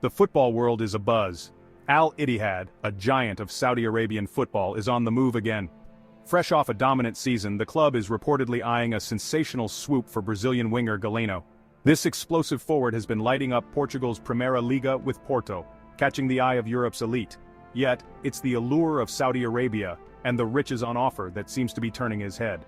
The football world is abuzz. Al Ittihad, a giant of Saudi Arabian football, is on the move again. Fresh off a dominant season, the club is reportedly eyeing a sensational swoop for Brazilian winger Galeno. This explosive forward has been lighting up Portugal's Primeira Liga with Porto, catching the eye of Europe's elite. Yet, it's the allure of Saudi Arabia and the riches on offer that seems to be turning his head.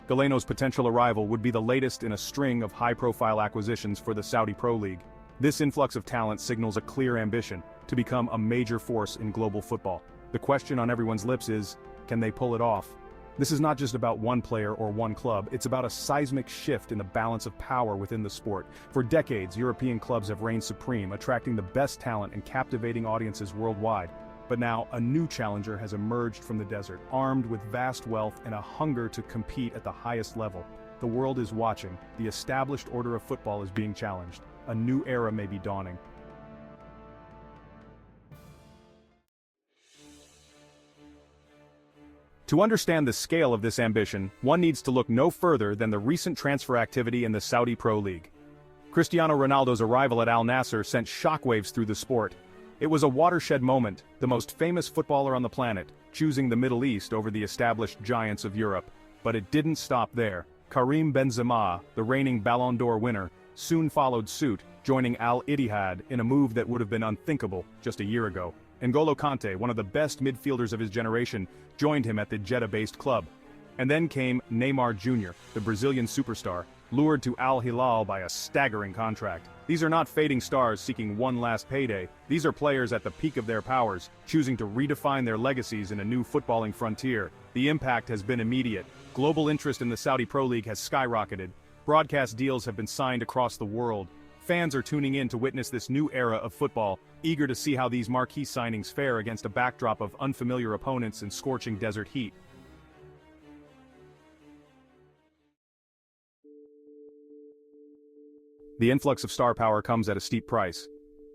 Galeno's potential arrival would be the latest in a string of high-profile acquisitions for the Saudi Pro League. This influx of talent signals a clear ambition to become a major force in global football. The question on everyone's lips is, can they pull it off? This is not just about one player or one club, it's about a seismic shift in the balance of power within the sport. For decades, European clubs have reigned supreme, attracting the best talent and captivating audiences worldwide. But now, a new challenger has emerged from the desert, armed with vast wealth and a hunger to compete at the highest level. The world is watching, the established order of football is being challenged. A new era may be dawning. To understand the scale of this ambition, one needs to look no further than the recent transfer activity in the Saudi Pro League. Cristiano Ronaldo's arrival at Al Nassr sent shockwaves through the sport. It was a watershed moment, the most famous footballer on the planet, choosing the Middle East over the established giants of Europe. But it didn't stop there. Karim Benzema, the reigning Ballon d'Or winner, soon followed suit, joining Al Ittihad in a move that would have been unthinkable just a year ago. N'Golo Kante, one of the best midfielders of his generation, joined him at the Jeddah-based club. And then came Neymar Jr., the Brazilian superstar, lured to Al Hilal by a staggering contract. These are not fading stars seeking one last payday, these are players at the peak of their powers, choosing to redefine their legacies in a new footballing frontier. The impact has been immediate. Global interest in the Saudi Pro League has skyrocketed. Broadcast deals have been signed across the world. Fans are tuning in to witness this new era of football, eager to see how these marquee signings fare against a backdrop of unfamiliar opponents and scorching desert heat. The influx of star power comes at a steep price.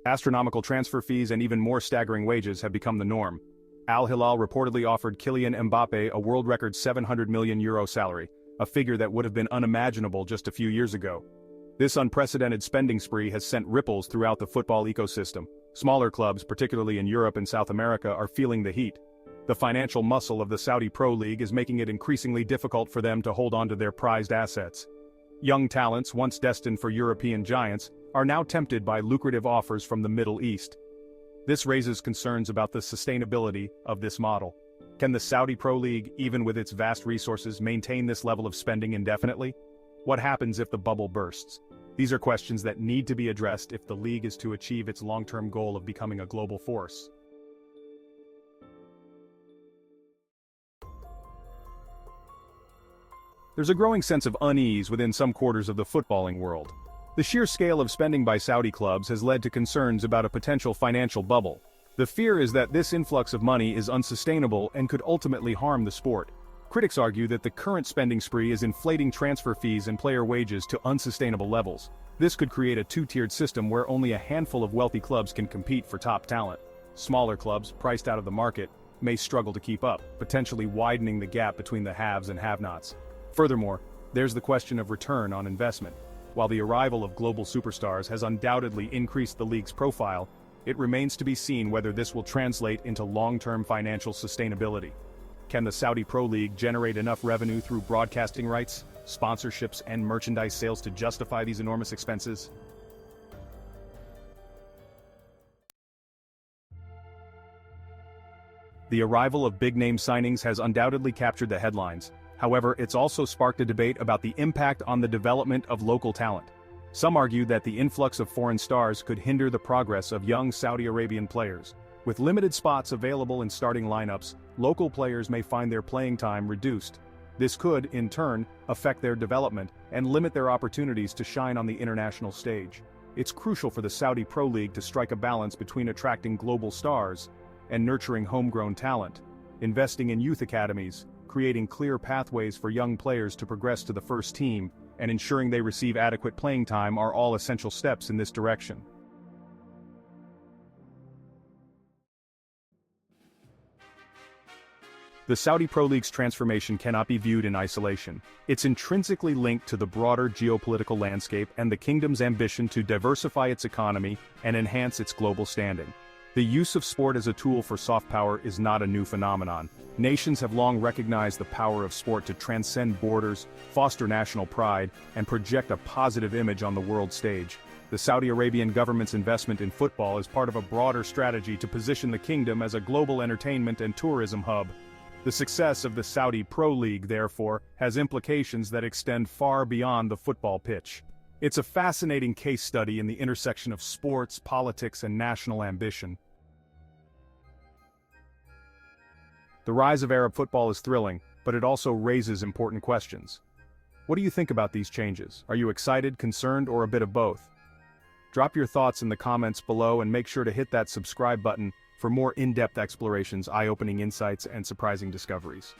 Astronomical transfer fees and even more staggering wages have become the norm. Al Hilal reportedly offered Kylian Mbappe a world record €700 million salary, a figure that would have been unimaginable just a few years ago. This unprecedented spending spree has sent ripples throughout the football ecosystem. Smaller clubs, particularly in Europe and South America, are feeling the heat. The financial muscle of the Saudi Pro League is making it increasingly difficult for them to hold on to their prized assets. Young talents, once destined for European giants, are now tempted by lucrative offers from the Middle East. This raises concerns about the sustainability of this model. Can the Saudi Pro League, even with its vast resources, maintain this level of spending indefinitely? What happens if the bubble bursts? These are questions that need to be addressed if the league is to achieve its long-term goal of becoming a global force. There's a growing sense of unease within some quarters of the footballing world. The sheer scale of spending by Saudi clubs has led to concerns about a potential financial bubble. The fear is that this influx of money is unsustainable and could ultimately harm the sport. Critics argue that the current spending spree is inflating transfer fees and player wages to unsustainable levels. This could create a two-tiered system where only a handful of wealthy clubs can compete for top talent. Smaller clubs, priced out of the market, may struggle to keep up, potentially widening the gap between the haves and have-nots. Furthermore, there's the question of return on investment. While the arrival of global superstars has undoubtedly increased the league's profile, it remains to be seen whether this will translate into long-term financial sustainability. Can the Saudi Pro League generate enough revenue through broadcasting rights, sponsorships, and merchandise sales to justify these enormous expenses? The arrival of big-name signings has undoubtedly captured the headlines. However, it's also sparked a debate about the impact on the development of local talent. Some argue that the influx of foreign stars could hinder the progress of young Saudi Arabian players. With limited spots available in starting lineups, local players may find their playing time reduced. This could, in turn, affect their development and limit their opportunities to shine on the international stage. It's crucial for the Saudi Pro League to strike a balance between attracting global stars and nurturing homegrown talent, investing in youth academies, creating clear pathways for young players to progress to the first team, and ensuring they receive adequate playing time are all essential steps in this direction. The Saudi Pro League's transformation cannot be viewed in isolation. It's intrinsically linked to the broader geopolitical landscape and the kingdom's ambition to diversify its economy and enhance its global standing. The use of sport as a tool for soft power is not a new phenomenon. Nations have long recognized the power of sport to transcend borders, foster national pride, and project a positive image on the world stage. The Saudi Arabian government's investment in football is part of a broader strategy to position the kingdom as a global entertainment and tourism hub. The success of the Saudi Pro League, therefore, has implications that extend far beyond the football pitch. It's a fascinating case study in the intersection of sports, politics, and national ambition. The rise of Arab football is thrilling, but it also raises important questions. What do you think about these changes? Are you excited, concerned, or a bit of both? Drop your thoughts in the comments below and make sure to hit that subscribe button for more in-depth explorations, eye-opening insights, and surprising discoveries.